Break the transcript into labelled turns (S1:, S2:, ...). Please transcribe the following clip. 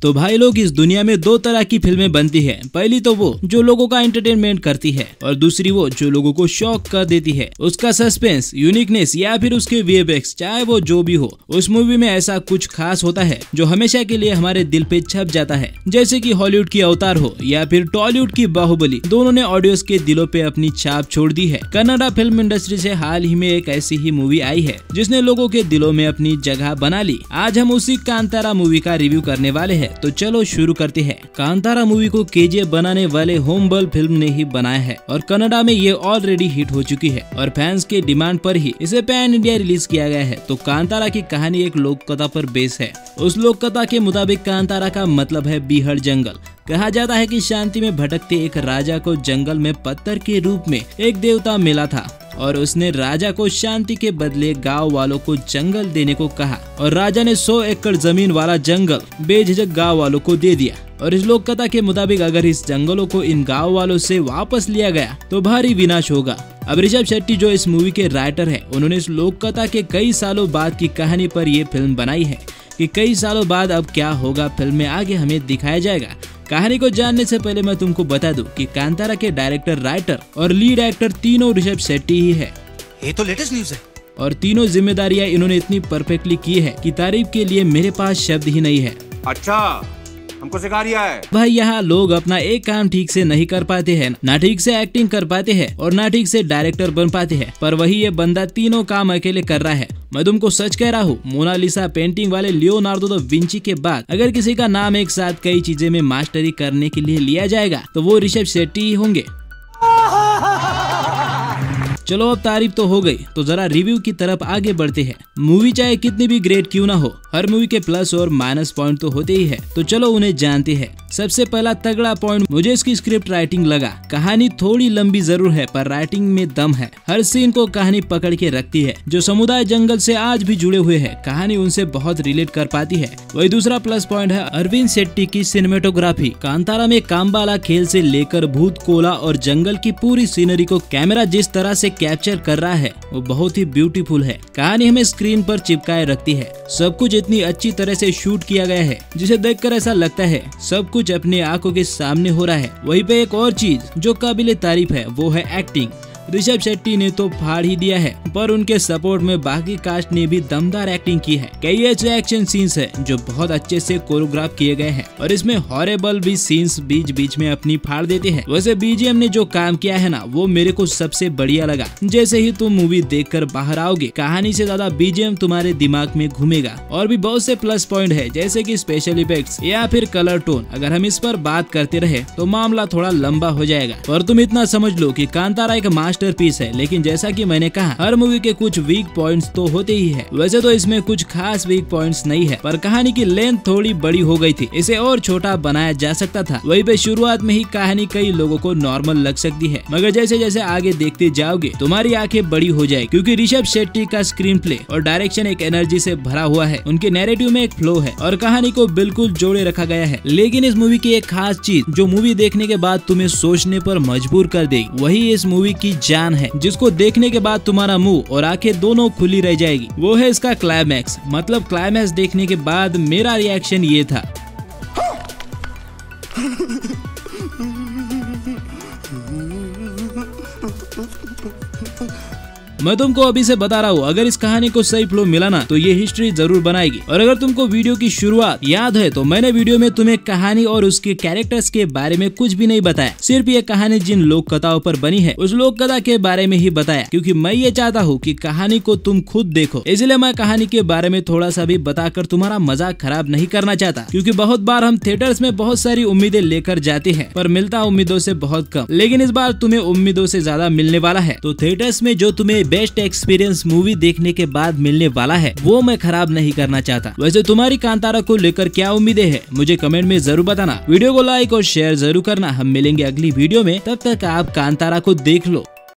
S1: तो भाई लोग, इस दुनिया में दो तरह की फिल्में बनती है। पहली तो वो जो लोगों का एंटरटेनमेंट करती है और दूसरी वो जो लोगों को शॉक कर देती है। उसका सस्पेंस, यूनिकनेस या फिर उसके वीएफएक्स, चाहे वो जो भी हो, उस मूवी में ऐसा कुछ खास होता है जो हमेशा के लिए हमारे दिल पे छप जाता है। जैसे कि हॉलीवुड की अवतार हो या फिर टॉलीवुड की बाहुबली, दोनों ने ऑडियंस के दिलों पे अपनी छाप छोड़ दी है। कन्नड़ा फिल्म इंडस्ट्री से हाल ही में एक ऐसी ही मूवी आई है जिसने लोगों के दिलों में अपनी जगह बना ली। आज हम उसी कांतारा मूवी का रिव्यू करने वाले हैं, तो चलो शुरू करते हैं। कांतारा मूवी को केजीएफ बनाने वाले होमबल फिल्म ने ही बनाया है और कन्नड़ा में ये ऑलरेडी हिट हो चुकी है और फैंस के डिमांड पर ही इसे पैन इंडिया रिलीज किया गया है। तो कांतारा की कहानी एक लोक कथा पर बेस है। उस लोक कथा के मुताबिक कांतारा का मतलब है बीहड़ जंगल। कहा जाता है कि शांति में भटकते एक राजा को जंगल में पत्थर के रूप में एक देवता मिला था और उसने राजा को शांति के बदले गांव वालों को जंगल देने को कहा और राजा ने 100 एकड़ जमीन वाला जंगल बेझिझक गांव वालों को दे दिया। और इस लोक कथा के मुताबिक अगर इस जंगलों को इन गांव वालों से वापस लिया गया तो भारी विनाश होगा। अब ऋषभ शेट्टी जो इस मूवी के राइटर है, उन्होंने इस लोक कथा के कई सालों बाद की कहानी पर ये फिल्म बनाई है कि कई सालों बाद अब क्या होगा फिल्म में आगे हमें दिखाया जाएगा। कहानी को जानने से पहले मैं तुमको बता दूं कि कांतारा के डायरेक्टर, राइटर और लीड एक्टर तीनों ऋषभ शेट्टी ही है।
S2: ये तो लेटेस्ट न्यूज़ है।
S1: और तीनों जिम्मेदारियां इन्होंने इतनी परफेक्टली की है कि तारीफ के लिए मेरे पास शब्द ही नहीं है।
S2: अच्छा, हमको सिखा रिया है
S1: भाई। यहाँ लोग अपना एक काम ठीक से नहीं कर पाते हैं, ना ठीक से एक्टिंग कर पाते हैं और ना ठीक से डायरेक्टर बन पाते हैं, पर वही ये बंदा तीनों काम अकेले कर रहा है। मैं तुमको सच कह रहा हूँ, मोनालिसा पेंटिंग वाले लियोनार्डो दा विंची के बाद अगर किसी का नाम एक साथ कई चीजें में मास्टरी करने के लिए लिया जाएगा तो वो ऋषभ शेट्टी ही होंगे। चलो अब तारीफ तो हो गई, तो जरा रिव्यू की तरफ आगे बढ़ते हैं। मूवी चाहे कितनी भी ग्रेट क्यों ना हो, हर मूवी के प्लस और माइनस पॉइंट तो होते ही है, तो चलो उन्हें जानते हैं। सबसे पहला तगड़ा पॉइंट मुझे इसकी स्क्रिप्ट राइटिंग लगा। कहानी थोड़ी लंबी जरूर है पर राइटिंग में दम है। हर सीन को कहानी पकड़ के रखती है। जो समुदाय जंगल से आज भी जुड़े हुए हैं, कहानी उनसे बहुत रिलेट कर पाती है। वही दूसरा प्लस पॉइंट है अरविंद शेट्टी की सिनेमेटोग्राफी। कांतारा में काम्बाला खेल से लेकर भूत कोला और जंगल की पूरी सीनरी को कैमरा जिस तरह से कैप्चर कर रहा है वो बहुत ही ब्यूटीफुल है। कहानी हमें स्क्रीन पर चिपकाए रखती है। सब कुछ इतनी अच्छी तरह से शूट किया गया है जिसे देखकर ऐसा लगता है सब कुछ अपने आंखों के सामने हो रहा है। वहीं पे एक और चीज जो काबिले तारीफ है वो है एक्टिंग। ऋषभ शेट्टी ने तो फाड़ ही दिया है, पर उनके सपोर्ट में बाकी कास्ट ने भी दमदार एक्टिंग की है। कई ऐसे एक्शन सीन्स हैं जो बहुत अच्छे से कोरियोग्राफ किए गए हैं और इसमें हॉरेबल भी सीन्स बीच बीच में अपनी फाड़ देते हैं। वैसे बीजीएम ने जो काम किया है ना, वो मेरे को सबसे बढ़िया लगा। जैसे ही तुम मूवी देखकर बाहर आओगे, कहानी से ज्यादा बीजीएम तुम्हारे दिमाग में घूमेगा। और भी बहुत से प्लस पॉइंट है, जैसे कि स्पेशल इफेक्ट्स या फिर कलर टोन। अगर हम इस पर बात करते रहे तो मामला थोड़ा लंबा हो जाएगा, पर तुम इतना समझ लो कि कांतारा एक मास्टरपीस है। लेकिन जैसा कि मैंने कहा, हर मूवी के कुछ वीक पॉइंट्स तो होते ही है। वैसे तो इसमें कुछ खास वीक पॉइंट्स नहीं है, पर कहानी की लेंथ थोड़ी बड़ी हो गई थी, इसे और छोटा बनाया जा सकता था। वहीं पे शुरुआत में ही कहानी कई लोगों को नॉर्मल लग सकती है, मगर जैसे जैसे आगे देखते जाओगे तुम्हारी आंखें बड़ी हो जाएगी, क्योंकि ऋषभ शेट्टी का स्क्रीन प्ले और डायरेक्शन एक एनर्जी से भरा हुआ है। उनके नैरेटिव में एक फ्लो है और कहानी को बिल्कुल जोड़े रखा गया है। लेकिन इस मूवी की एक खास चीज जो मूवी देखने के बाद तुम्हें सोचने पर मजबूर कर देगी, वही इस मूवी की जान है, जिसको देखने के बाद तुम्हारा मुंह और आंखें दोनों खुली रह जाएगी। वो है इसका क्लाइमैक्स। मतलब क्लाइमैक्स देखने के बाद मेरा रिएक्शन ये था। मैं तुमको अभी से बता रहा हूँ, अगर इस कहानी को सही फ्लो मिला ना तो ये हिस्ट्री जरूर बनाएगी। और अगर तुमको वीडियो की शुरुआत याद है तो मैंने वीडियो में तुम्हें कहानी और उसके कैरेक्टर्स के बारे में कुछ भी नहीं बताया। सिर्फ ये कहानी जिन लोक कथाओं पर बनी है उस लोक कथा के बारे में ही बताया, क्योंकि मैं ये चाहता हूँ कि कहानी को तुम खुद देखो। इसलिए मैं कहानी के बारे में थोड़ा सा भी बताकर तुम्हारा मजाक खराब नहीं करना चाहता, क्योंकि बहुत बार हम थिएटर्स में बहुत सारी उम्मीदें लेकर जाते हैं पर मिलता उम्मीदों से बहुत कम। लेकिन इस बार तुम्हें उम्मीदों से ज्यादा मिलने वाला है। तो थिएटर्स में जो तुम्हें बेस्ट एक्सपीरियंस मूवी देखने के बाद मिलने वाला है वो मैं खराब नहीं करना चाहता। वैसे तुम्हारी कांतारा को लेकर क्या उम्मीदें हैं मुझे कमेंट में जरूर बताना। वीडियो को लाइक और शेयर जरूर करना। हम मिलेंगे अगली वीडियो में, तब तक आप कांतारा को देख लो।